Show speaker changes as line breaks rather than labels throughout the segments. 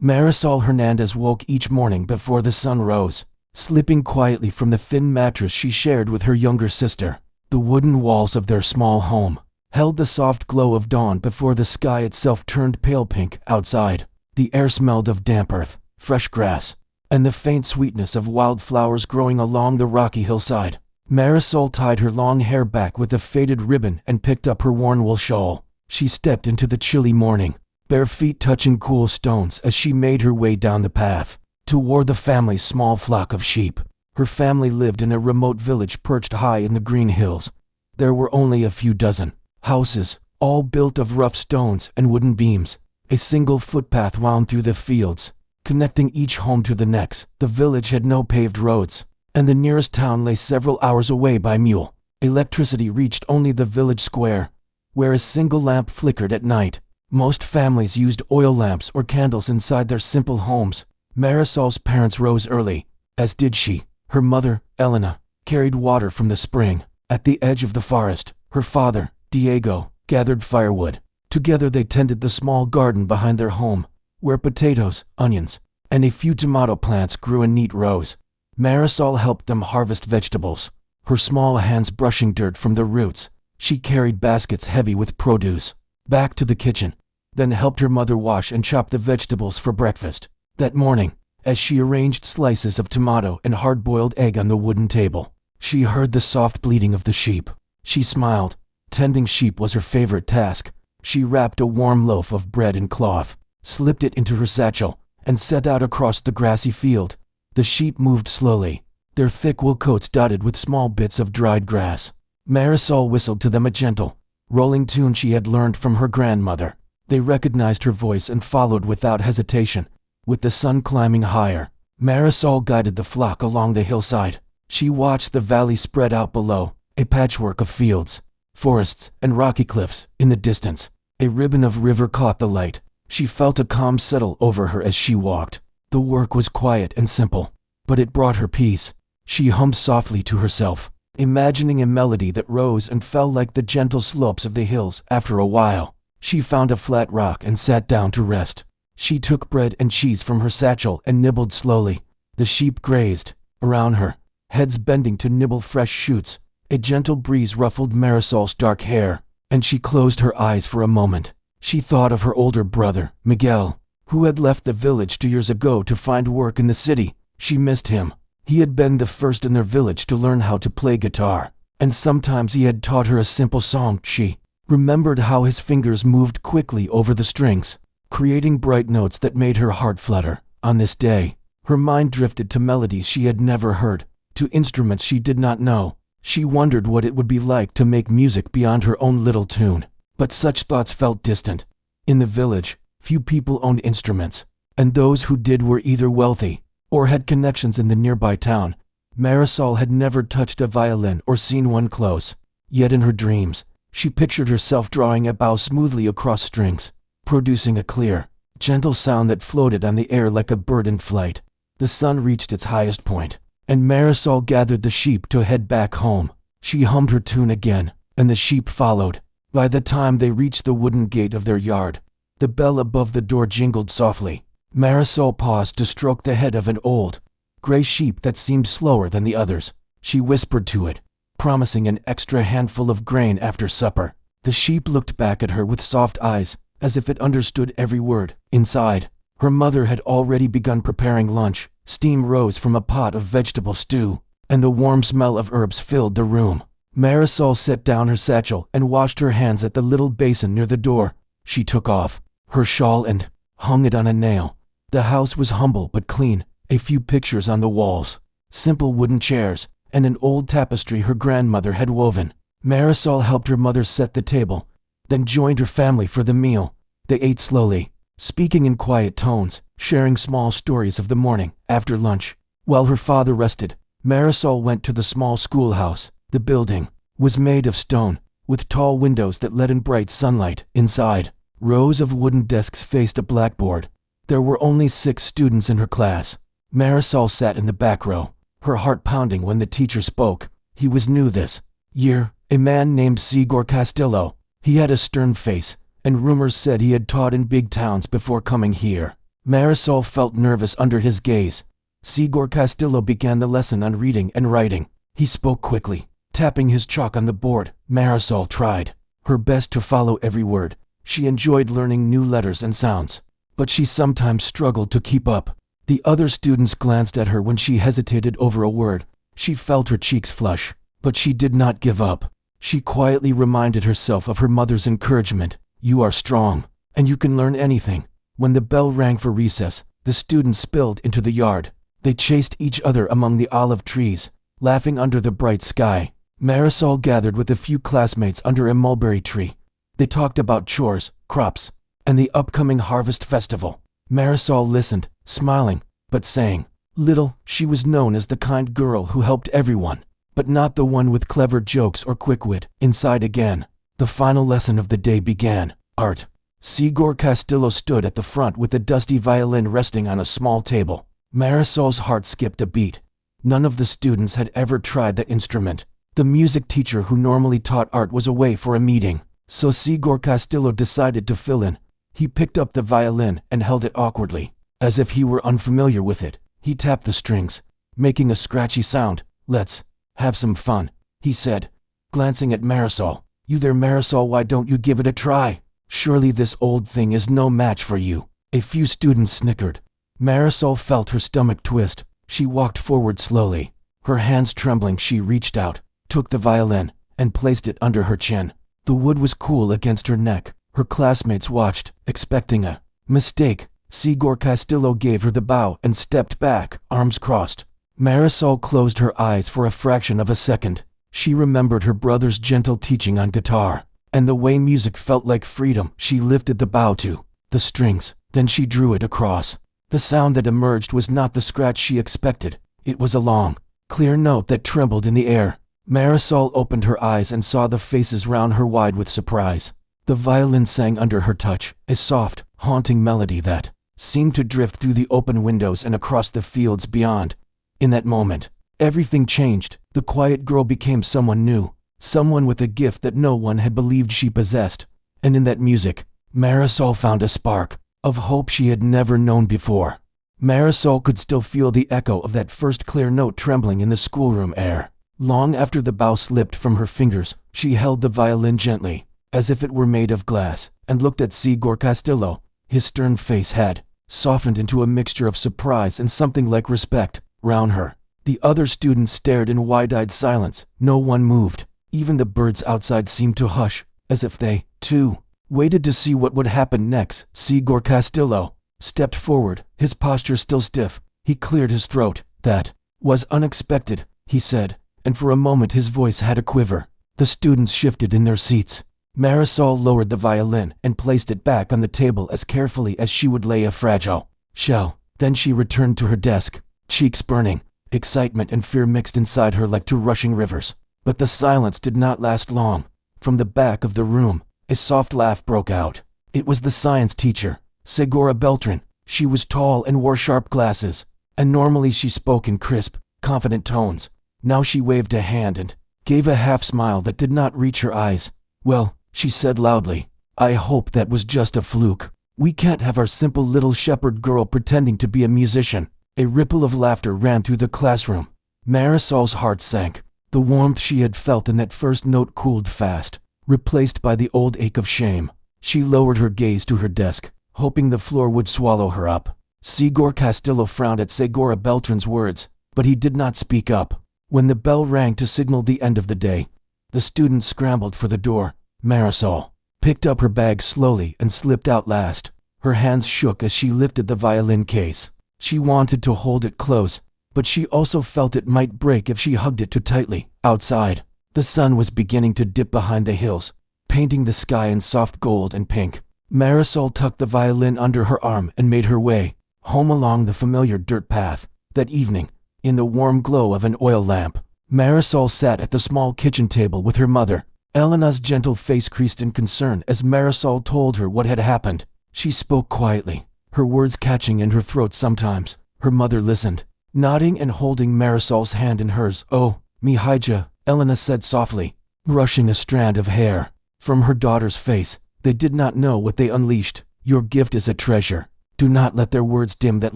Marisol Hernandez woke each morning before the sun rose, slipping quietly from the thin mattress she shared with her younger sister. The wooden walls of their small home held the soft glow of dawn before the sky itself turned pale pink outside. The air smelled of damp earth, fresh grass, and the faint sweetness of wildflowers growing along the rocky hillside. Marisol tied her long hair back with a faded ribbon and picked up her worn wool shawl. She stepped into the chilly morning, bare feet touching cool stones as she made her way down the path toward the family's small flock of sheep. Her family lived in a remote village perched high in the green hills. There were only a few dozen houses, all built of rough stones and wooden beams. A single footpath wound through the fields, connecting each home to the next. The village had no paved roads, and the nearest town lay several hours away by mule. Electricity reached only the village square, where a single lamp flickered at night. Most families used oil lamps or candles inside their simple homes. Marisol's parents rose early, as did she. Her mother, Elena, carried water from the spring. At the edge of the forest, her father, Diego, gathered firewood. Together they tended the small garden behind their home, where potatoes, onions, and a few tomato plants grew in neat rows. Marisol helped them harvest vegetables, her small hands brushing dirt from the roots. She carried baskets heavy with produce back to the kitchen, then helped her mother wash and chop the vegetables for breakfast. That morning, as she arranged slices of tomato and hard-boiled egg on the wooden table, she heard the soft bleating of the sheep. She smiled. Tending sheep was her favorite task. She wrapped a warm loaf of bread in cloth, slipped it into her satchel, and set out across the grassy field. The sheep moved slowly, their thick wool coats dotted with small bits of dried grass. Marisol whistled to them a gentle, rolling tune she had learned from her grandmother. They recognized her voice and followed without hesitation. With the sun climbing higher, Marisol guided the flock along the hillside. She watched the valley spread out below, a patchwork of fields, forests, and rocky cliffs. In the distance, a ribbon of river caught the light. She felt a calm settle over her as she walked. The work was quiet and simple, but it brought her peace. She hummed softly to herself, imagining a melody that rose and fell like the gentle slopes of the hills. After a while, she found a flat rock and sat down to rest. She took bread and cheese from her satchel and nibbled slowly. The sheep grazed around her, heads bending to nibble fresh shoots. A gentle breeze ruffled Marisol's dark hair, and she closed her eyes for a moment. She thought of her older brother, Miguel, who had left the village 2 years ago to find work in the city. She missed him. He had been the first in their village to learn how to play guitar, and sometimes he had taught her a simple song. She remembered how his fingers moved quickly over the strings, creating bright notes that made her heart flutter. On this day, her mind drifted to melodies she had never heard, to instruments she did not know. She wondered what it would be like to make music beyond her own little tune. But such thoughts felt distant. In the village, few people owned instruments, and those who did were either wealthy or had connections in the nearby town. Marisol had never touched a violin or seen one close. Yet in her dreams, she pictured herself drawing a bow smoothly across strings, producing a clear, gentle sound that floated on the air like a bird in flight. The sun reached its highest point, and Marisol gathered the sheep to head back home. She hummed her tune again, and the sheep followed. By the time they reached the wooden gate of their yard, the bell above the door jingled softly. Marisol paused to stroke the head of an old, gray sheep that seemed slower than the others. She whispered to it, promising an extra handful of grain after supper. The sheep looked back at her with soft eyes, as if it understood every word. Inside, her mother had already begun preparing lunch. Steam rose from a pot of vegetable stew, and the warm smell of herbs filled the room. Marisol set down her satchel and washed her hands at the little basin near the door. She took off her shawl and hung it on a nail. The house was humble but clean, a few pictures on the walls, simple wooden chairs, and an old tapestry her grandmother had woven. Marisol helped her mother set the table, then joined her family for the meal. They ate slowly, speaking in quiet tones, sharing small stories of the morning. After lunch, while her father rested, Marisol went to the small schoolhouse. The building was made of stone, with tall windows that let in bright sunlight. Inside, rows of wooden desks faced a blackboard. There were only 6 students in her class. Marisol sat in the back row, her heart pounding when the teacher spoke. He was new this year, a man named Sigor Castillo. He had a stern face, and rumors said he had taught in big towns before coming here. Marisol felt nervous under his gaze. Sigor Castillo began the lesson on reading and writing. He spoke quickly, tapping his chalk on the board. Marisol tried her best to follow every word. She enjoyed learning new letters and sounds, but she sometimes struggled to keep up. The other students glanced at her when she hesitated over a word. She felt her cheeks flush, but she did not give up. She quietly reminded herself of her mother's encouragement. You are strong, and you can learn anything. When the bell rang for recess, the students spilled into the yard. They chased each other among the olive trees, laughing under the bright sky. Marisol gathered with a few classmates under a mulberry tree. They talked about chores, crops, and the upcoming harvest festival. Marisol listened, smiling, but saying little. She was known as the kind girl who helped everyone, but not the one with clever jokes or quick wit. Inside again, the final lesson of the day began. Art. Sigor Castillo stood at the front with a dusty violin resting on a small table. Marisol's heart skipped a beat. None of the students had ever tried that instrument. The music teacher who normally taught art was away for a meeting, so Sigor Castillo decided to fill in. He picked up the violin and held it awkwardly, as if he were unfamiliar with it. He tapped the strings, making a scratchy sound. Let's have some fun, he said, glancing at Marisol. You there, Marisol, why don't you give it a try? Surely this old thing is no match for you. A few students snickered. Marisol felt her stomach twist. She walked forward slowly. Her hands trembling, she reached out, took the violin, and placed it under her chin. The wood was cool against her neck. Her classmates watched, expecting a mistake. Sigor Castillo gave her the bow and stepped back, arms crossed. Marisol closed her eyes for a fraction of a second. She remembered her brother's gentle teaching on guitar, and the way music felt like freedom. She lifted the bow to the strings, then she drew it across. The sound that emerged was not the scratch she expected. It was a long, clear note that trembled in the air. Marisol opened her eyes and saw the faces round her wide with surprise. The violin sang under her touch, a soft, haunting melody that seemed to drift through the open windows and across the fields beyond. In that moment, everything changed. The quiet girl became someone new, someone with a gift that no one had believed she possessed. And in that music, Marisol found a spark of hope she had never known before. Marisol could still feel the echo of that first clear note trembling in the schoolroom air. Long after the bow slipped from her fingers, she held the violin gently, as if it were made of glass, and looked at Sigor Castillo. His stern face had softened into a mixture of surprise and something like respect. Round her, the other students stared in wide-eyed silence. No one moved. Even the birds outside seemed to hush, as if they, too, waited to see what would happen next. Sigor Castillo stepped forward, his posture still stiff. He cleared his throat. That was unexpected, he said, and for a moment his voice had a quiver. The students shifted in their seats. Marisol lowered the violin and placed it back on the table as carefully as she would lay a fragile shell. Then she returned to her desk, cheeks burning. Excitement and fear mixed inside her like two rushing rivers. But the silence did not last long. From the back of the room, a soft laugh broke out. It was the science teacher, Segura Beltran. She was tall and wore sharp glasses, and normally she spoke in crisp, confident tones. Now she waved a hand and gave a half smile that did not reach her eyes. Well, she said loudly, I hope that was just a fluke. We can't have our simple little shepherd girl pretending to be a musician. A ripple of laughter ran through the classroom. Marisol's heart sank. The warmth she had felt in that first note cooled fast, replaced by the old ache of shame. She lowered her gaze to her desk, hoping the floor would swallow her up. Sigor Castillo frowned at Segura Beltran's words, but he did not speak up. When the bell rang to signal the end of the day, the students scrambled for the door. Marisol picked up her bag slowly and slipped out last. Her hands shook as she lifted the violin case. She wanted to hold it close, but she also felt it might break if she hugged it too tightly. Outside, the sun was beginning to dip behind the hills, painting the sky in soft gold and pink. Marisol tucked the violin under her arm and made her way home along the familiar dirt path. That evening, in the warm glow of an oil lamp, Marisol sat at the small kitchen table with her mother. Elena's gentle face creased in concern as Marisol told her what had happened. She spoke quietly, her words catching in her throat sometimes. Her mother listened, nodding and holding Marisol's hand in hers. Oh, Mihija, Elena said softly, brushing a strand of hair from her daughter's face. They did not know what they unleashed. Your gift is a treasure. Do not let their words dim that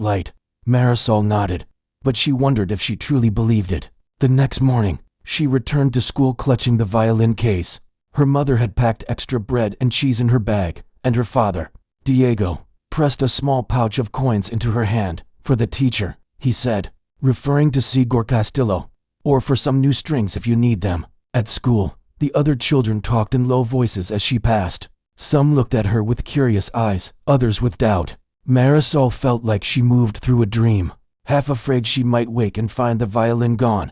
light. Marisol nodded, but she wondered if she truly believed it. The next morning, she returned to school clutching the violin case. Her mother had packed extra bread and cheese in her bag, and her father, Diego, pressed a small pouch of coins into her hand. For the teacher, he said, referring to Sigor Castillo, or for some new strings if you need them. At school, the other children talked in low voices as she passed. Some looked at her with curious eyes, others with doubt. Marisol felt like she moved through a dream, half afraid she might wake and find the violin gone.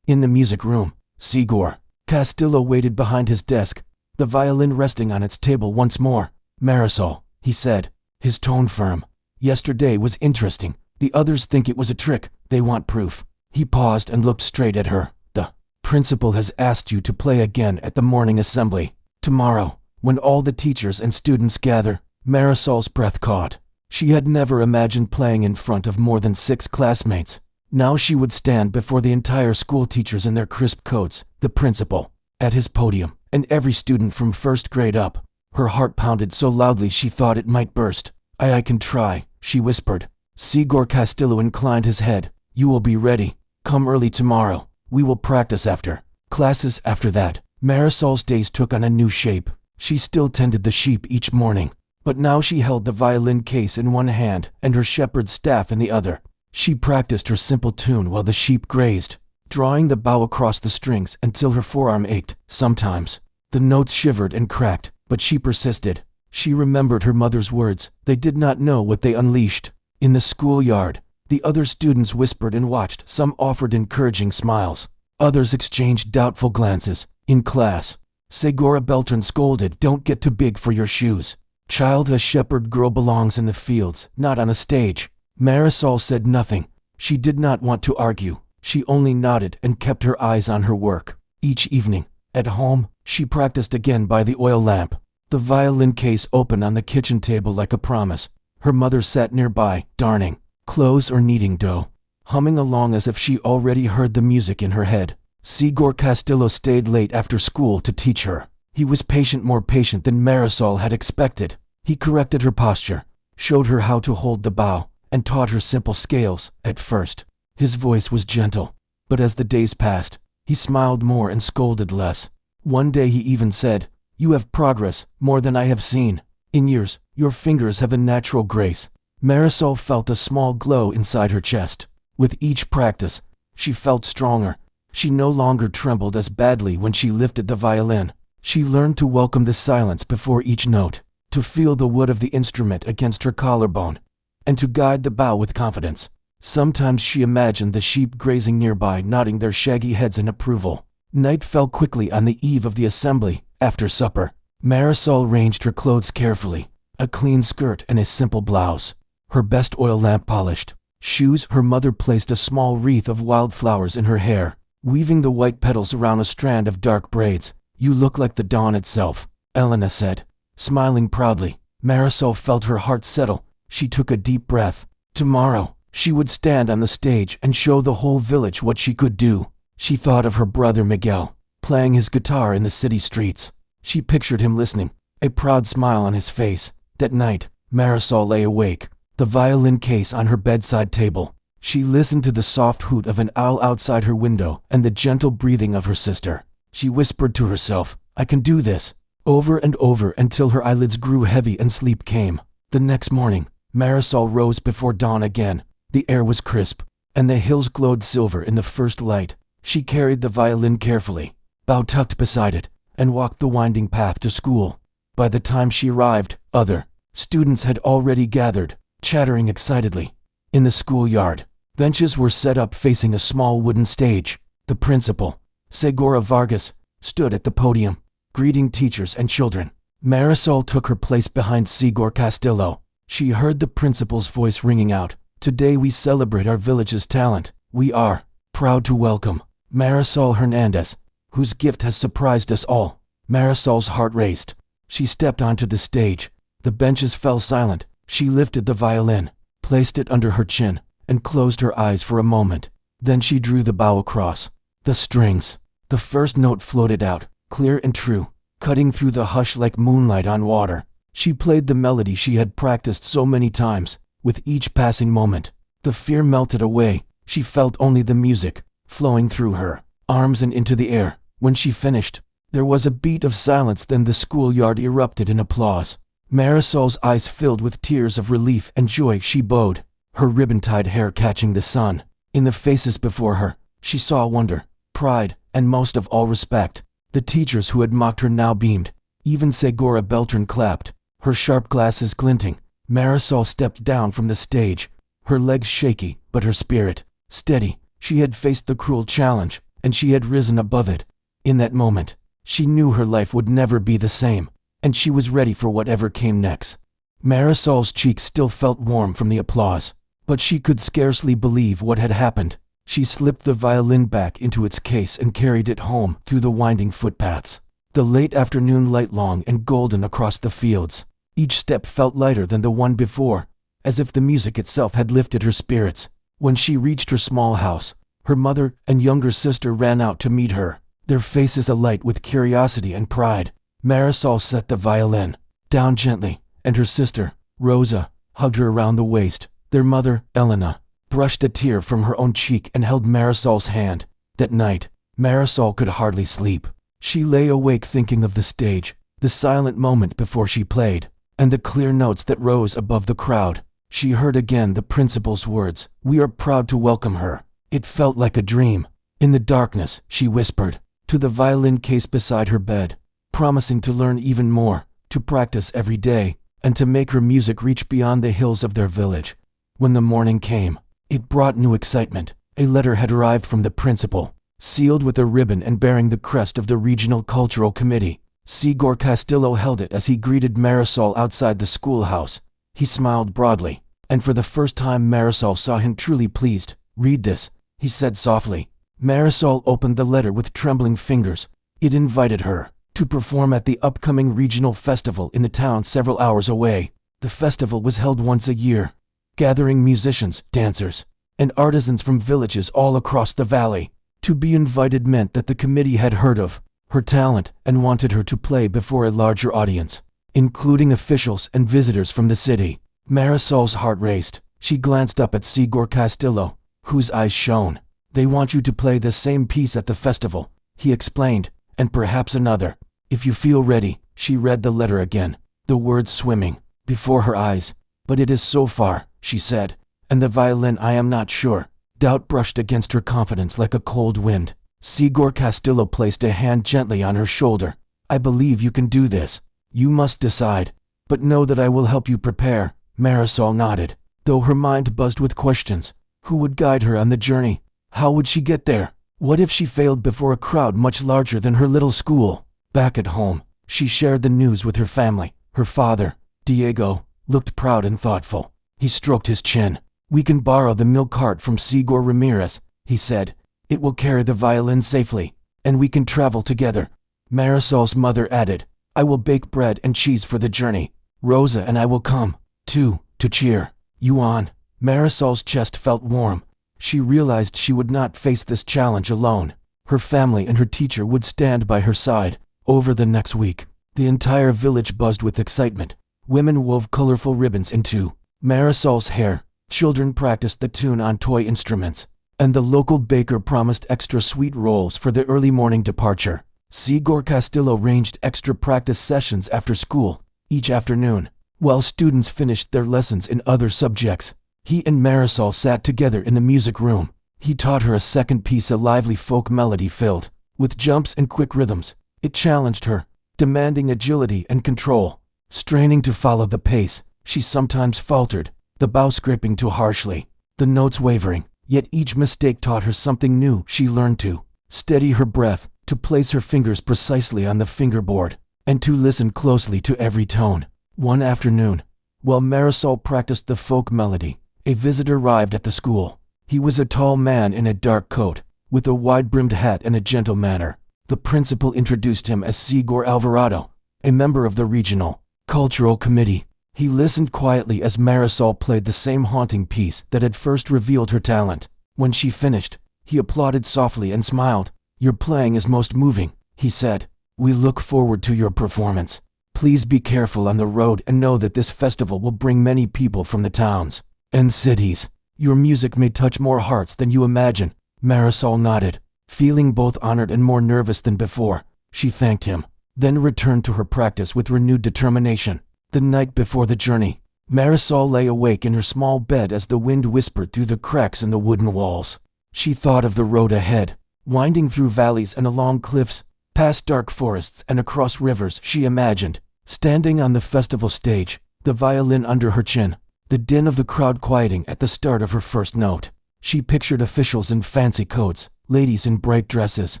In the music room, Sigor Castillo waited behind his desk, the violin resting on its table once more. Marisol, he said, his tone firm. Yesterday was interesting. The others think it was a trick. They want proof. He paused and looked straight at her. The principal has asked you to play again at the morning assembly. Tomorrow, when all the teachers and students gather. Marisol's breath caught. She had never imagined playing in front of more than 6 classmates. Now she would stand before the entire school teachers in their crisp coats, the principal, at his podium, and every student from first grade up. Her heart pounded so loudly she thought it might burst. I can try, she whispered. Sigor Castillo inclined his head. You will be ready. Come early tomorrow. We will practice after classes. After that, Marisol's days took on a new shape. She still tended the sheep each morning, but now she held the violin case in one hand and her shepherd's staff in the other. She practiced her simple tune while the sheep grazed, drawing the bow across the strings until her forearm ached. Sometimes, the notes shivered and cracked, but she persisted. She remembered her mother's words. They did not know what they unleashed. In the schoolyard, the other students whispered and watched. Some offered encouraging smiles. Others exchanged doubtful glances. In class, Segura Beltran scolded, "Don't get too big for your shoes. Child, a shepherd girl belongs in the fields, not on a stage." Marisol said nothing. She did not want to argue. She only nodded and kept her eyes on her work. Each evening, at home, she practiced again by the oil lamp, the violin case open on the kitchen table like a promise. Her mother sat nearby, darning clothes or kneading dough, humming along as if she already heard the music in her head. Sigor Castillo stayed late after school to teach her. He was patient, more patient than Marisol had expected. He corrected her posture, showed her how to hold the bow, and taught her simple scales. At first, his voice was gentle, but as the days passed, he smiled more and scolded less. One day he even said, "You have progress, more than I have seen. In years, your fingers have a natural grace." Marisol felt a small glow inside her chest. With each practice, she felt stronger. She no longer trembled as badly when she lifted the violin. She learned to welcome the silence before each note, to feel the wood of the instrument against her collarbone, and to guide the bow with confidence. Sometimes she imagined the sheep grazing nearby, nodding their shaggy heads in approval. Night fell quickly on the eve of the assembly. After supper, Marisol arranged her clothes carefully, a clean skirt and a simple blouse, her best oil lamp polished. Shoes. Her mother placed a small wreath of wildflowers in her hair, weaving the white petals around a strand of dark braids. "You look like the dawn itself," Elena said, smiling proudly. Marisol felt her heart settle. She took a deep breath. Tomorrow, she would stand on the stage and show the whole village what she could do. She thought of her brother Miguel, playing his guitar in the city streets. She pictured him listening, a proud smile on his face. That night, Marisol lay awake, the violin case on her bedside table. She listened to the soft hoot of an owl outside her window and the gentle breathing of her sister. She whispered to herself, "I can do this," over and over until her eyelids grew heavy and sleep came. The next morning, Marisol rose before dawn again. The air was crisp, and the hills glowed silver in the first light. She carried the violin carefully, bow tucked beside it, and walked the winding path to school. By the time she arrived, other students had already gathered, chattering excitedly. In the schoolyard, benches were set up facing a small wooden stage. The principal, Segura Vargas, stood at the podium, greeting teachers and children. Marisol took her place behind Sigor Castillo. She heard the principal's voice ringing out, "Today we celebrate our village's talent. We are proud to welcome Marisol Hernandez, whose gift has surprised us all." Marisol's heart raced. She stepped onto the stage. The benches fell silent. She lifted the violin, placed it under her chin, and closed her eyes for a moment. Then she drew the bow across the strings. The first note floated out, clear and true, cutting through the hush like moonlight on water. She played the melody she had practiced so many times, With each passing moment, the fear melted away. She felt only the music flowing through her arms and into the air. When she finished, there was a beat of silence, then the schoolyard erupted in applause. Marisol's eyes filled with tears of relief and joy. She bowed, her ribbon-tied hair catching the sun. In the faces before her, she saw wonder, pride, and most of all respect. The teachers who had mocked her now beamed. Even Segura Beltran clapped, her sharp glasses glinting. Marisol stepped down from the stage, her legs shaky, but her spirit steady. She had faced the cruel challenge, and she had risen above it. In that moment, she knew her life would never be the same, and she was ready for whatever came next. Marisol's cheeks still felt warm from the applause, but she could scarcely believe what had happened. She slipped the violin back into its case and carried it home through the winding footpaths. The late afternoon light long and golden across the fields. Each step felt lighter than the one before, as if the music itself had lifted her spirits. When she reached her small house, her mother and younger sister ran out to meet her, their faces alight with curiosity and pride. Marisol set the violin down gently, and her sister, Rosa, hugged her around the waist. Their mother, Elena, brushed a tear from her own cheek and held Marisol's hand. That night, Marisol could hardly sleep. She lay awake thinking of the stage, the silent moment before she played, and the clear notes that rose above the crowd. She heard again the principal's words, "We are proud to welcome her." It felt like a dream. In the darkness, she whispered to the violin case beside her bed, promising to learn even more, to practice every day, and to make her music reach beyond the hills of their village. When the morning came, it brought new excitement. A letter had arrived from the principal, sealed with a ribbon and bearing the crest of the Regional Cultural Committee. Sigor Castillo held it as he greeted Marisol outside the schoolhouse. He smiled broadly, and for the first time Marisol saw him truly pleased. "Read this," he said softly. Marisol opened the letter with trembling fingers. It invited her to perform at the upcoming regional festival in the town several hours away. The festival was held once a year, gathering musicians, dancers, and artisans from villages all across the valley. To be invited meant that the committee had heard of her talent and wanted her to play before a larger audience, including officials and visitors from the city. Marisol's heart raced. She glanced up at Sigor Castillo, whose eyes shone. "They want you to play the same piece at the festival," he explained, "and perhaps another, if you feel ready." She read the letter again, the words swimming before her eyes. "But it is so far," she said, "and the violin, I am not sure." Doubt brushed against her confidence like a cold wind. Sigor Castillo placed a hand gently on her shoulder. "I believe you can do this. You must decide, but know that I will help you prepare." Marisol nodded, though her mind buzzed with questions. Who would guide her on the journey? How would she get there? What if she failed before a crowd much larger than her little school? Back at home, she shared the news with her family. Her father, Diego, looked proud and thoughtful. He stroked his chin. "We can borrow the milk cart from Sigor Ramirez," he said. "It will carry the violin safely, and we can travel together." Marisol's mother added, "I will bake bread and cheese for the journey. Rosa and I will come, too, to cheer you on." Marisol's chest felt warm. She realized she would not face this challenge alone. Her family and her teacher would stand by her side. Over the next week, the entire village buzzed with excitement. Women wove colorful ribbons into Marisol's hair. Children practiced the tune on toy instruments, and the local baker promised extra sweet rolls for the early morning departure. Sigor Castillo arranged extra practice sessions after school, each afternoon, while students finished their lessons in other subjects. He and Marisol sat together in the music room. He taught her a second piece, a lively folk melody filled with jumps and quick rhythms. It challenged her, demanding agility and control. Straining to follow the pace, she sometimes faltered, the bow scraping too harshly, the notes wavering. Yet each mistake taught her something new. She learned to steady her breath, to place her fingers precisely on the fingerboard, and to listen closely to every tone. One afternoon, while Marisol practiced the folk melody, a visitor arrived at the school. He was a tall man in a dark coat, with a wide-brimmed hat and a gentle manner. The principal introduced him as Sigor Alvarado, a member of the Regional Cultural Committee. He listened quietly as Marisol played the same haunting piece that had first revealed her talent. When she finished, he applauded softly and smiled. "Your playing is most moving," he said. "We look forward to your performance. Please be careful on the road and know that this festival will bring many people from the towns." and cities. Your music may touch more hearts than you imagine." Marisol nodded, feeling both honored and more nervous than before. She thanked him, then returned to her practice with renewed determination. The night before the journey, Marisol lay awake in her small bed as the wind whispered through the cracks in the wooden walls. She thought of the road ahead, winding through valleys and along cliffs, past dark forests and across rivers. She imagined, standing on the festival stage, the violin under her chin, the din of the crowd quieting at the start of her first note. She pictured officials in fancy coats, ladies in bright dresses,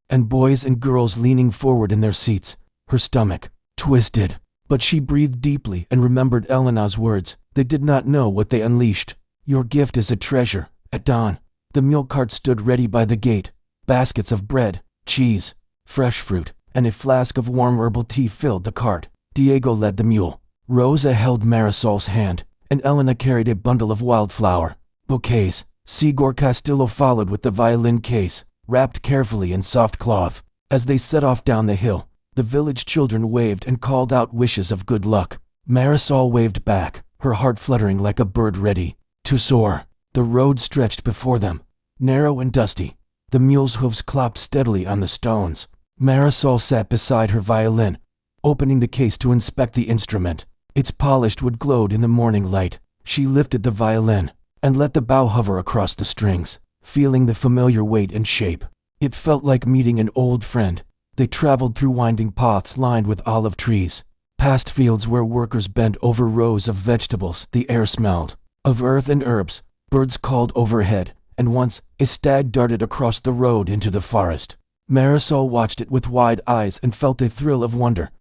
and boys and girls leaning forward in their seats. Her stomach twisted, but she breathed deeply and remembered Elena's words. They did not know what they unleashed. "Your gift is a treasure." At dawn, the mule cart stood ready by the gate. Baskets of bread, cheese, fresh fruit, and a flask of warm herbal tea filled the cart. Diego led the mule. Rosa held Marisol's hand, and Elena carried a bundle of wildflower bouquets. Sigor Castillo followed with the violin case, wrapped carefully in soft cloth. As they set off down the hill, the village children waved and called out wishes of good luck. Marisol waved back, her heart fluttering like a bird ready to soar. The road stretched before them, narrow and dusty. The mule's hooves clopped steadily on the stones. Marisol sat beside her violin, opening the case to inspect the instrument. Its polished wood glowed in the morning light. She lifted the violin and let the bow hover across the strings, feeling the familiar weight and shape. It felt like meeting an old friend. They traveled through winding paths lined with olive trees, past fields where workers bent over rows of vegetables. The air smelled of earth and herbs. Birds called overhead, and once a stag darted across the road into the forest. Marisol watched it with wide eyes and felt a thrill of wonder.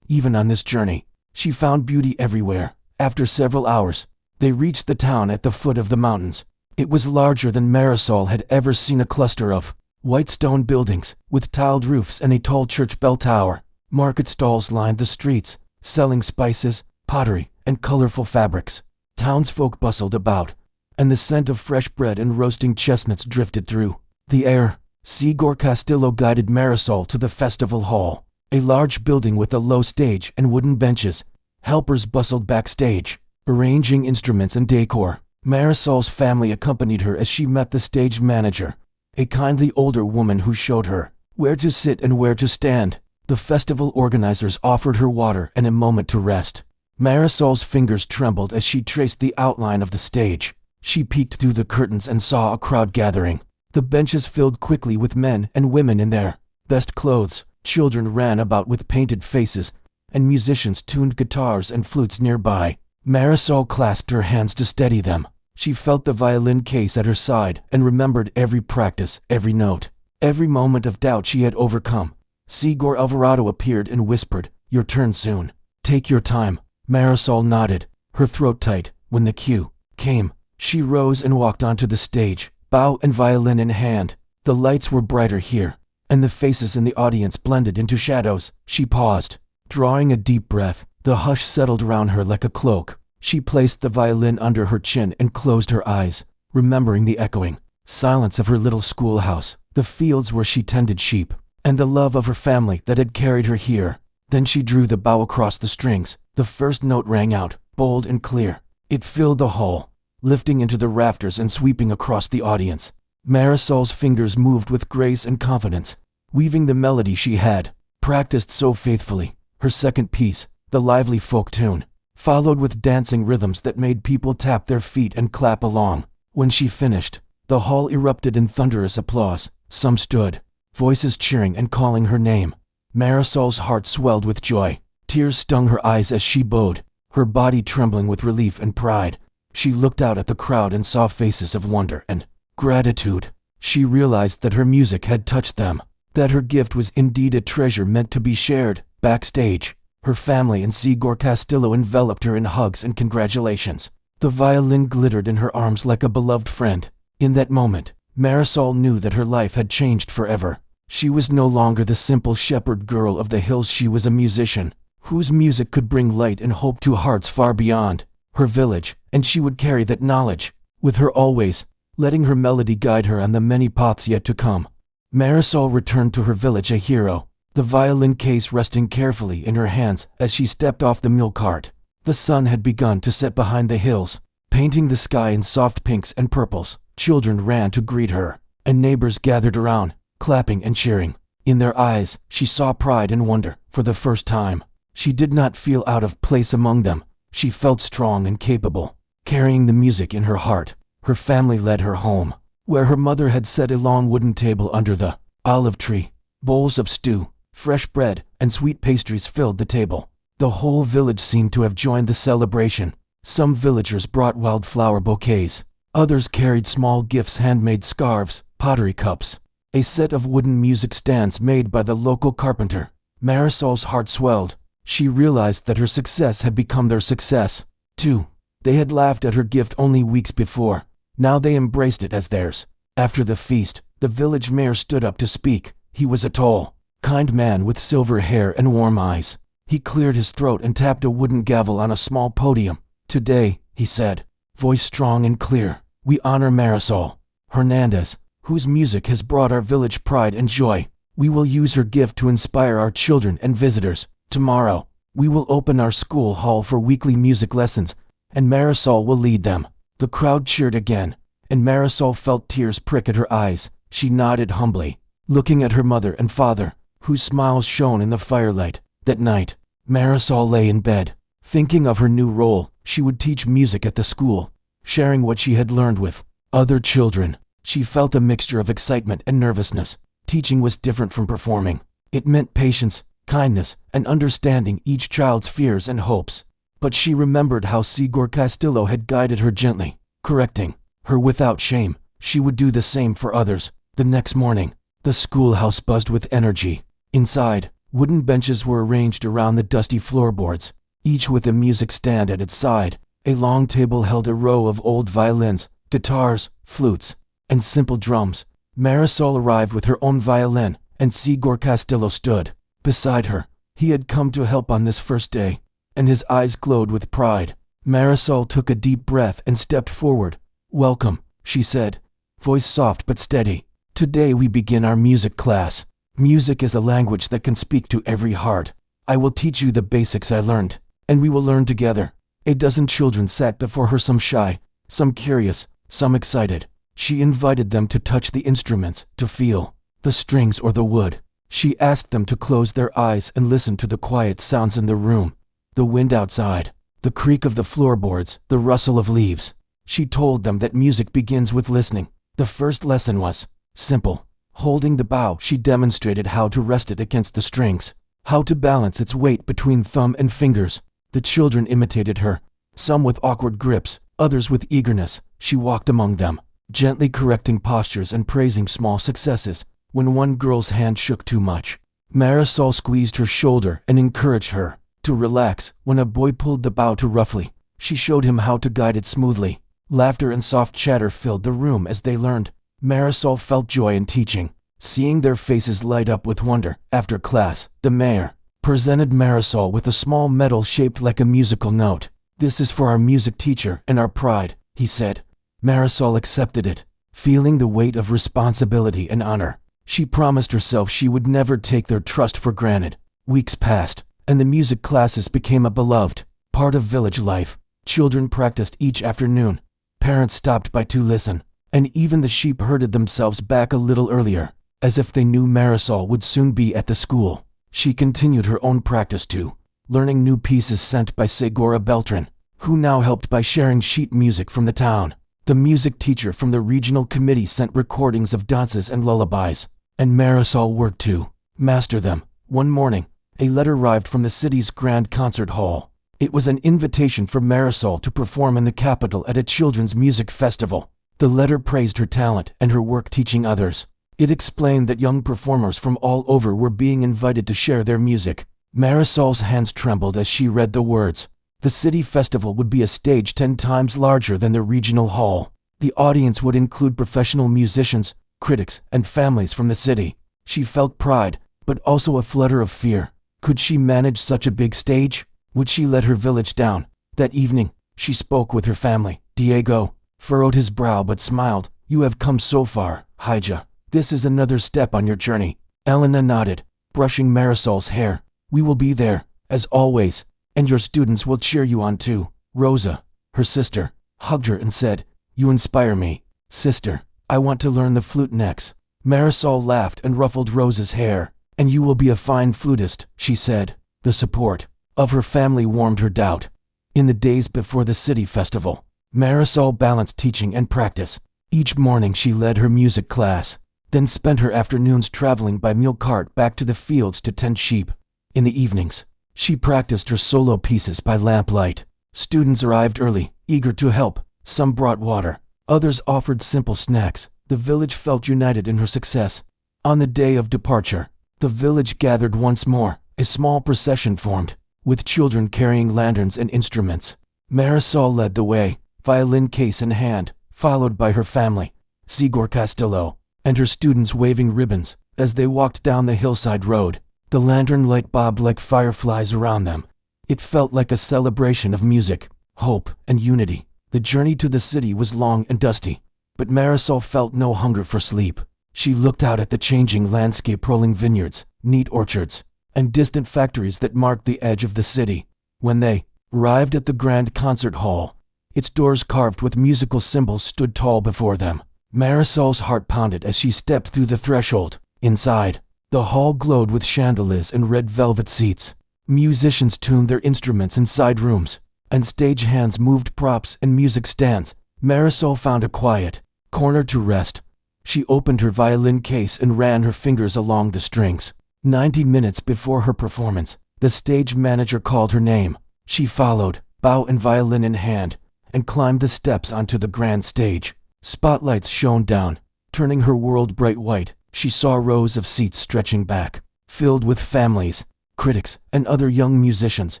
Even on this journey, she found beauty everywhere. After several hours, they reached the town at the foot of the mountains. It was larger than Marisol had ever seen. A cluster of white stone buildings with tiled roofs and a tall church bell tower. Market stalls lined the streets, selling spices, pottery, and colorful fabrics. Townsfolk bustled about, and the scent of fresh bread and roasting chestnuts drifted through the air. Sigor Castillo guided Marisol to the festival hall, a large building with a low stage and wooden benches. Helpers bustled backstage, arranging instruments and decor. Marisol's family accompanied her as she met the stage manager, a kindly older woman who showed her where to sit and where to stand. The festival organizers offered her water and a moment to rest. Marisol's fingers trembled as she traced the outline of the stage. She peeked through the curtains and saw a crowd gathering. The benches filled quickly with men and women in their best clothes. Children ran about with painted faces, and musicians tuned guitars and flutes nearby. Marisol clasped her hands to steady them. She felt the violin case at her side and remembered every practice, every note, every moment of doubt she had overcome. Sigor Alvarado appeared and whispered, "Your turn soon. Take your time." Marisol nodded, her throat tight. When the cue came, she rose and walked onto the stage, bow and violin in hand. The lights were brighter here, and the faces in the audience blended into shadows. She paused, drawing a deep breath. The hush settled around her like a cloak. She placed the violin under her chin and closed her eyes, remembering the echoing silence of her little schoolhouse, the fields where she tended sheep, and the love of her family that had carried her here. Then she drew the bow across the strings. The first note rang out, bold and clear. It filled the hall, lifting into the rafters and sweeping across the audience. Marisol's fingers moved with grace and confidence, weaving the melody she had practiced so faithfully. Her second piece, the lively folk tune, followed with dancing rhythms that made people tap their feet and clap along. When she finished, the hall erupted in thunderous applause. Some stood, voices cheering and calling her name. Marisol's heart swelled with joy. Tears stung her eyes as she bowed, her body trembling with relief and pride. She looked out at the crowd and saw faces of wonder and gratitude. She realized that her music had touched them, that her gift was indeed a treasure meant to be shared. Backstage, her family and Sigor Castillo enveloped her in hugs and congratulations. The violin glittered in her arms like a beloved friend. In that moment, Marisol knew that her life had changed forever. She was no longer the simple shepherd girl of the hills. She was a musician, whose music could bring light and hope to hearts far beyond her village, and she would carry that knowledge with her always, letting her melody guide her on the many paths yet to come. Marisol returned to her village a hero, the violin case resting carefully in her hands as she stepped off the mule cart. The sun had begun to set behind the hills, painting the sky in soft pinks and purples. Children ran to greet her, and neighbors gathered around, clapping and cheering. In their eyes, she saw pride and wonder. For the first time, she did not feel out of place among them. She felt strong and capable, carrying the music in her heart. Her family led her home, where her mother had set a long wooden table under the olive tree. Bowls of stew, fresh bread, and sweet pastries filled the table. The whole village seemed to have joined the celebration. Some villagers brought wildflower bouquets. Others carried small gifts, handmade scarves, pottery cups, a set of wooden music stands made by the local carpenter. Marisol's heart swelled. She realized that her success had become their success, too. They had laughed at her gift only weeks before. Now they embraced it as theirs. After the feast, the village mayor stood up to speak. He was a tall, kind man with silver hair and warm eyes. He cleared his throat and tapped a wooden gavel on a small podium. "Today," he said, voice strong and clear, "we honor Marisol Hernandez, whose music has brought our village pride and joy. We will use her gift to inspire our children and visitors. Tomorrow, we will open our school hall for weekly music lessons, and Marisol will lead them." The crowd cheered again, and Marisol felt tears prick at her eyes. She nodded humbly, looking at her mother and father, whose smiles shone in the firelight. That night, Marisol lay in bed, thinking of her new role. She would teach music at the school, sharing what she had learned with other children. She felt a mixture of excitement and nervousness. Teaching was different from performing. It meant patience, kindness, and understanding each child's fears and hopes. But she remembered how Sigor Castillo had guided her gently, correcting her without shame. She would do the same for others. The next morning, the schoolhouse buzzed with energy. Inside, wooden benches were arranged around the dusty floorboards, each with a music stand at its side. A long table held a row of old violins, guitars, flutes, and simple drums. Marisol arrived with her own violin, and Sigor Castillo stood beside her. He had come to help on this first day, and his eyes glowed with pride. Marisol took a deep breath and stepped forward. "Welcome," she said, voice soft but steady. "Today we begin our music class. Music is a language that can speak to every heart. I will teach you the basics I learned, and we will learn together." A dozen children sat before her, some shy, some curious, some excited. She invited them to touch the instruments, to feel the strings or the wood. She asked them to close their eyes and listen to the quiet sounds in the room. The wind outside, the creak of the floorboards, the rustle of leaves. She told them that music begins with listening. The first lesson was simple. Holding the bow, she demonstrated how to rest it against the strings, how to balance its weight between thumb and fingers. The children imitated her, some with awkward grips, others with eagerness. She walked among them, gently correcting postures and praising small successes. When one girl's hand shook too much, Marisol squeezed her shoulder and encouraged her to relax. When a boy pulled the bow too roughly, she showed him how to guide it smoothly. Laughter and soft chatter filled the room as they learned. Marisol felt joy in teaching, seeing their faces light up with wonder. After class, the mayor presented Marisol with a small medal shaped like a musical note. "This is for our music teacher and our pride," he said. Marisol accepted it, feeling the weight of responsibility and honor. She promised herself she would never take their trust for granted. Weeks passed, and the music classes became a beloved part of village life. Children practiced each afternoon. Parents stopped by to listen, and even the sheep herded themselves back a little earlier, as if they knew Marisol would soon be at the school. She continued her own practice too, learning new pieces sent by Segura Beltran, who now helped by sharing sheet music from the town. The music teacher from the regional committee sent recordings of dances and lullabies, and Marisol worked to master them. One morning, a letter arrived from the city's grand concert hall. It was an invitation for Marisol to perform in the capital at a children's music festival. The letter praised her talent and her work teaching others. It explained that young performers from all over were being invited to share their music. Marisol's hands trembled as she read the words. The city festival would be a stage 10 times larger than the regional hall. The audience would include professional musicians, critics, and families from the city. She felt pride, but also a flutter of fear. Could she manage such a big stage? Would she let her village down? That evening, she spoke with her family. Diego furrowed his brow but smiled. "You have come so far, Hija. This is another step on your journey." Elena nodded, brushing Marisol's hair. "We will be there, as always, and your students will cheer you on too." Rosa, her sister, hugged her and said, "You inspire me, sister. I want to learn the flute next." Marisol laughed and ruffled Rosa's hair. "And you will be a fine flutist," she said. The support of her family warmed her doubt. In the days before the city festival, Marisol balanced teaching and practice. Each morning she led her music class, then spent her afternoons traveling by mule cart back to the fields to tend sheep. In the evenings, she practiced her solo pieces by lamplight. Students arrived early, eager to help. Some brought water, others offered simple snacks. The village felt united in her success. On the day of departure, the village gathered once more. A small procession formed, with children carrying lanterns and instruments. Marisol led the way, violin case in hand, followed by her family, Sigor Castillo, and her students waving ribbons. As they walked down the hillside road, the lantern light bobbed like fireflies around them. It felt like a celebration of music, hope, and unity. The journey to the city was long and dusty, but Marisol felt no hunger for sleep. She looked out at the changing landscape, rolling vineyards, neat orchards, and distant factories that marked the edge of the city. When they arrived at the grand concert hall, its doors carved with musical symbols stood tall before them. Marisol's heart pounded as she stepped through the threshold. Inside, the hall glowed with chandeliers and red velvet seats. Musicians tuned their instruments in side rooms, and stage hands moved props and music stands. Marisol found a quiet corner to rest. She opened her violin case and ran her fingers along the strings. 90 minutes before her performance, the stage manager called her name. She followed, bow and violin in hand, and climbed the steps onto the grand stage. Spotlights shone down, turning her world bright white. She saw rows of seats stretching back, filled with families, critics, and other young musicians.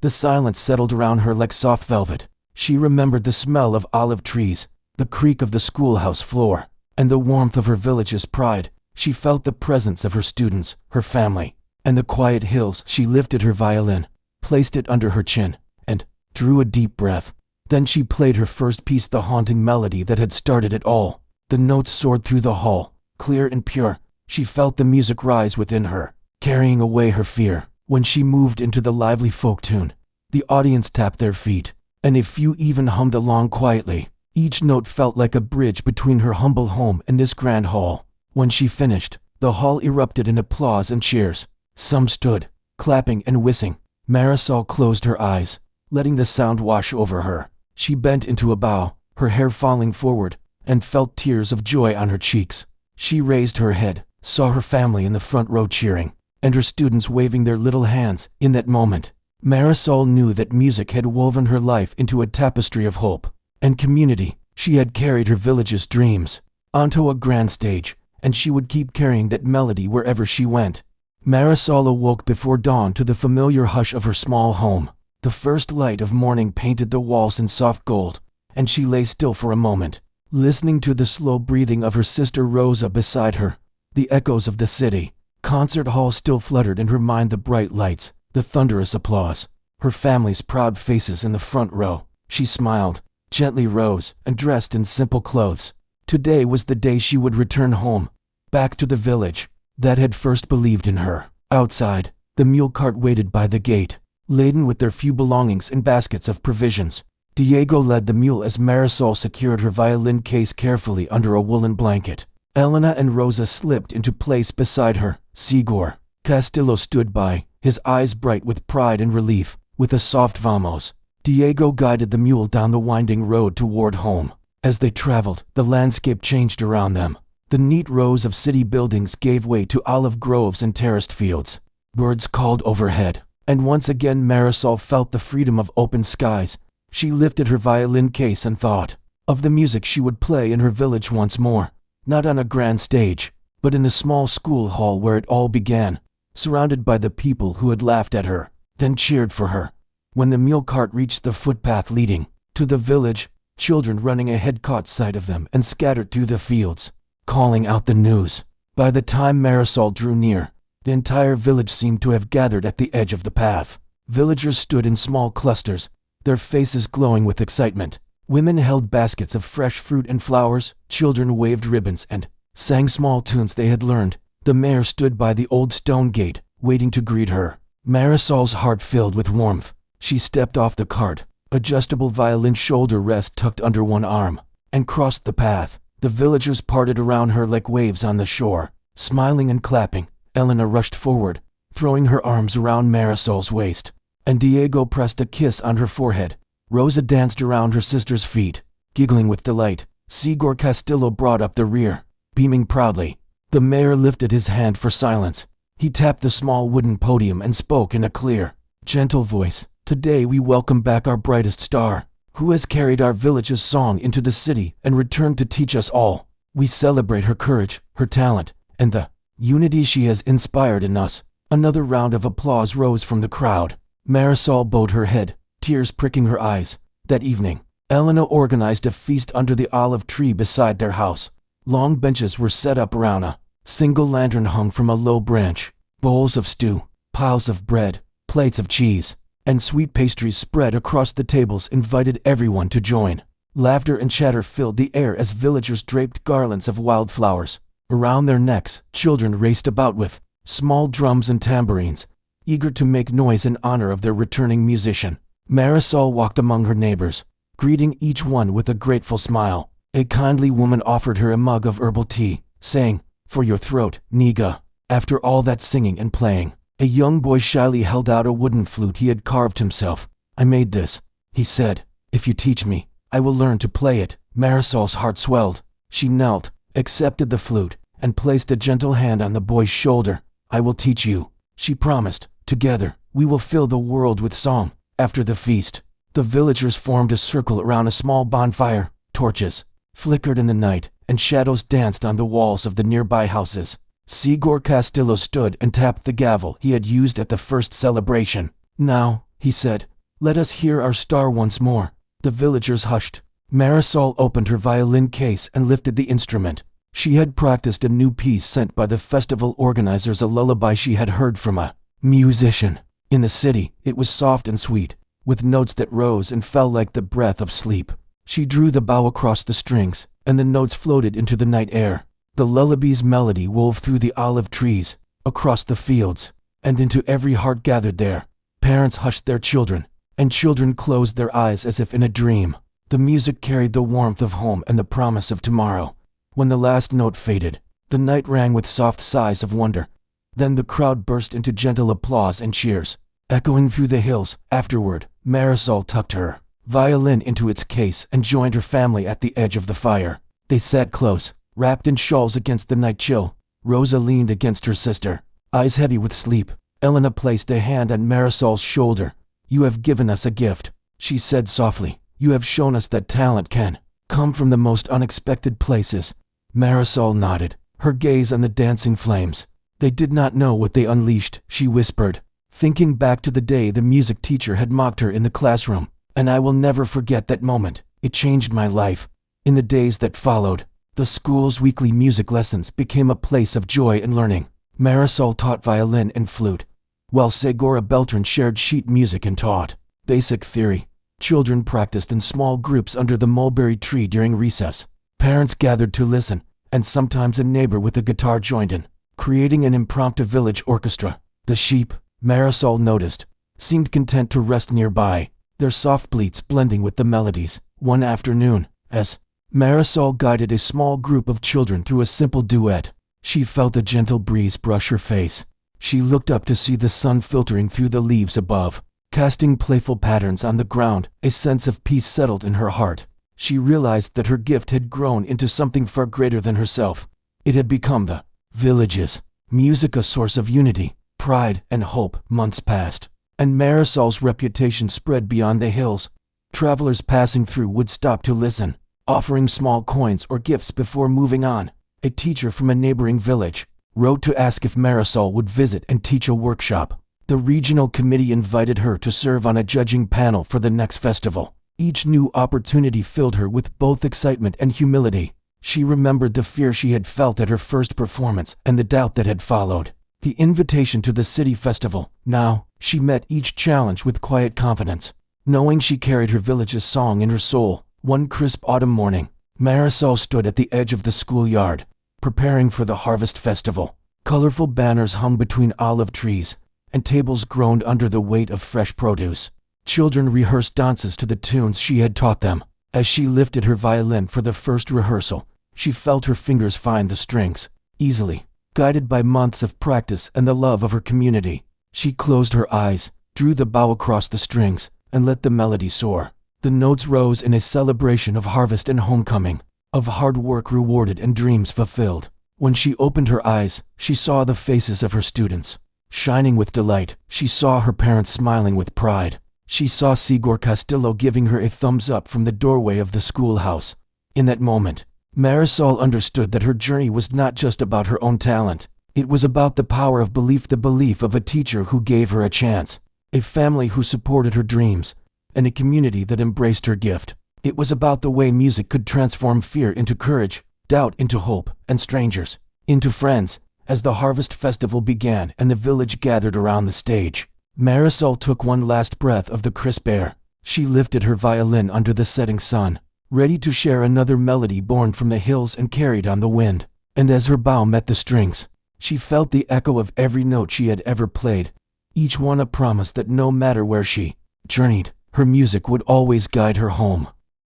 The silence settled around her like soft velvet. She remembered the smell of olive trees, the creak of the schoolhouse floor, and the warmth of her village's pride. She felt the presence of her students, her family, and the quiet hills. She lifted her violin, placed it under her chin, and drew a deep breath. Then she played her first piece, the haunting melody that had started it all. The notes soared through the hall, clear and pure. She felt the music rise within her, carrying away her fear. When she moved into the lively folk tune, the audience tapped their feet, and a few even hummed along quietly. Each note felt like a bridge between her humble home and this grand hall. When she finished, the hall erupted in applause and cheers. Some stood, clapping and whistling. Marisol closed her eyes, letting the sound wash over her. She bent into a bow, her hair falling forward, and felt tears of joy on her cheeks. She raised her head, saw her family in the front row cheering, and her students waving their little hands. In that moment, Marisol knew that music had woven her life into a tapestry of hope and community. She had carried her village's dreams onto a grand stage, and she would keep carrying that melody wherever she went. Marisol awoke before dawn to the familiar hush of her small home. The first light of morning painted the walls in soft gold, and she lay still for a moment, listening to the slow breathing of her sister Rosa beside her. The echoes of the city concert hall still fluttered in her mind, the bright lights, the thunderous applause, her family's proud faces in the front row. She smiled, gently rose, and dressed in simple clothes. Today was the day she would return home, back to the village that had first believed in her. Outside, the mule cart waited by the gate, laden with their few belongings and baskets of provisions. Diego led the mule as Marisol secured her violin case carefully under a woolen blanket. Elena and Rosa slipped into place beside her. Sigor Castillo stood by, his eyes bright with pride and relief. With a soft vamos, Diego guided the mule down the winding road toward home. As they traveled, the landscape changed around them. The neat rows of city buildings gave way to olive groves and terraced fields. Birds called overhead, and once again Marisol felt the freedom of open skies. She lifted her violin case and thought of the music she would play in her village once more, not on a grand stage, but in the small school hall where it all began, surrounded by the people who had laughed at her, then cheered for her. When the mule cart reached the footpath leading to the village, children running ahead caught sight of them and scattered through the fields, calling out the news. By the time Marisol drew near, the entire village seemed to have gathered at the edge of the path. Villagers stood in small clusters, their faces glowing with excitement. Women held baskets of fresh fruit and flowers, children waved ribbons and sang small tunes they had learned. The mayor stood by the old stone gate, waiting to greet her. Marisol's heart filled with warmth. She stepped off the cart, adjustable violin shoulder rest tucked under one arm, and crossed the path. The villagers parted around her like waves on the shore. Smiling and clapping, Elena rushed forward, throwing her arms around Marisol's waist, and Diego pressed a kiss on her forehead. Rosa danced around her sister's feet, giggling with delight. Sigor Castillo brought up the rear, beaming proudly. The mayor lifted his hand for silence. He tapped the small wooden podium and spoke in a clear, gentle voice. Today we welcome back our brightest star, who has carried our village's song into the city and returned to teach us all. We celebrate her courage, her talent, and the unity she has inspired in us. Another round of applause rose from the crowd. Marisol bowed her head, tears pricking her eyes. That evening, Elena organized a feast under the olive tree beside their house. Long benches were set up around a single lantern hung from a low branch. Bowls of stew, piles of bread, plates of cheese, and sweet pastries spread across the tables invited everyone to join. Laughter and chatter filled the air as villagers draped garlands of wildflowers. Around their necks, children raced about with small drums and tambourines, eager to make noise in honor of their returning musician. Marisol walked among her neighbors, greeting each one with a grateful smile. A kindly woman offered her a mug of herbal tea, saying, "For your throat, Niga." After all that singing and playing, a young boy shyly held out a wooden flute he had carved himself. "I made this," he said. "If you teach me, I will learn to play it." Marisol's heart swelled. She knelt, accepted the flute, and placed a gentle hand on the boy's shoulder. "I will teach you," she promised. "Together, we will fill the world with song." After the feast, the villagers formed a circle around a small bonfire. Torches flickered in the night, and shadows danced on the walls of the nearby houses. Sigor Castillo stood and tapped the gavel he had used at the first celebration. "Now," he said, "let us hear our star once more." The villagers hushed. Marisol opened her violin case and lifted the instrument. She had practiced a new piece sent by the festival organizers, a lullaby she had heard from a musician in the city. It was soft and sweet, with notes that rose and fell like the breath of sleep. She drew the bow across the strings, and the notes floated into the night air. The lullaby's melody wove through the olive trees, across the fields, and into every heart gathered there. Parents hushed their children, and children closed their eyes as if in a dream. The music carried the warmth of home and the promise of tomorrow. When the last note faded, the night rang with soft sighs of wonder. Then the crowd burst into gentle applause and cheers, echoing through the hills. Afterward, Marisol tucked her violin into its case and joined her family at the edge of the fire. They sat close, wrapped in shawls against the night chill. Rosa leaned against her sister, eyes heavy with sleep. Elena placed a hand on Marisol's shoulder. "You have given us a gift," she said softly. "You have shown us that talent can come from the most unexpected places." Marisol nodded, her gaze on the dancing flames. "They did not know what they unleashed," she whispered, thinking back to the day the music teacher had mocked her in the classroom. "And I will never forget that moment. It changed my life." In the days that followed, the school's weekly music lessons became a place of joy and learning. Marisol taught violin and flute, while Segura Beltran shared sheet music and taught basic theory. Children practiced in small groups under the mulberry tree during recess. Parents gathered to listen, and sometimes a neighbor with a guitar joined in, creating an impromptu village orchestra. The sheep, Marisol noticed, seemed content to rest nearby, their soft bleats blending with the melodies. One afternoon, as Marisol guided a small group of children through a simple duet, she felt a gentle breeze brush her face. She looked up to see the sun filtering through the leaves above, casting playful patterns on the ground. A sense of peace settled in her heart. She realized that her gift had grown into something far greater than herself. It had become the village's music, a source of unity, pride, and hope. Months passed, and Marisol's reputation spread beyond the hills. Travelers passing through would stop to listen, offering small coins or gifts before moving on. A teacher from a neighboring village wrote to ask if Marisol would visit and teach a workshop. The regional committee invited her to serve on a judging panel for the next festival. Each new opportunity filled her with both excitement and humility. She remembered the fear she had felt at her first performance and the doubt that had followed. The invitation to the city festival. Now, she met each challenge with quiet confidence, knowing she carried her village's song in her soul. One crisp autumn morning, Marisol stood at the edge of the schoolyard, preparing for the harvest festival. Colorful banners hung between olive trees, and tables groaned under the weight of fresh produce. Children rehearsed dances to the tunes she had taught them. As she lifted her violin for the first rehearsal, she felt her fingers find the strings easily. Guided by months of practice and the love of her community, she closed her eyes, drew the bow across the strings, and let the melody soar. The notes rose in a celebration of harvest and homecoming, of hard work rewarded and dreams fulfilled. When she opened her eyes, she saw the faces of her students, shining with delight. She saw her parents smiling with pride. She saw Sigor Castillo giving her a thumbs up from the doorway of the schoolhouse. In that moment, Marisol understood that her journey was not just about her own talent. It was about the power of belief, the belief of a teacher who gave her a chance, a family who supported her dreams, and a community that embraced her gift. It was about the way music could transform fear into courage, doubt into hope, and strangers into friends. As the harvest festival began and the village gathered around the stage, Marisol took one last breath of the crisp air. She lifted her violin under the setting sun, ready to share another melody born from the hills and carried on the wind. And as her bow met the strings, she felt the echo of every note she had ever played, each one a promise that no matter where she journeyed, her music would always guide her home.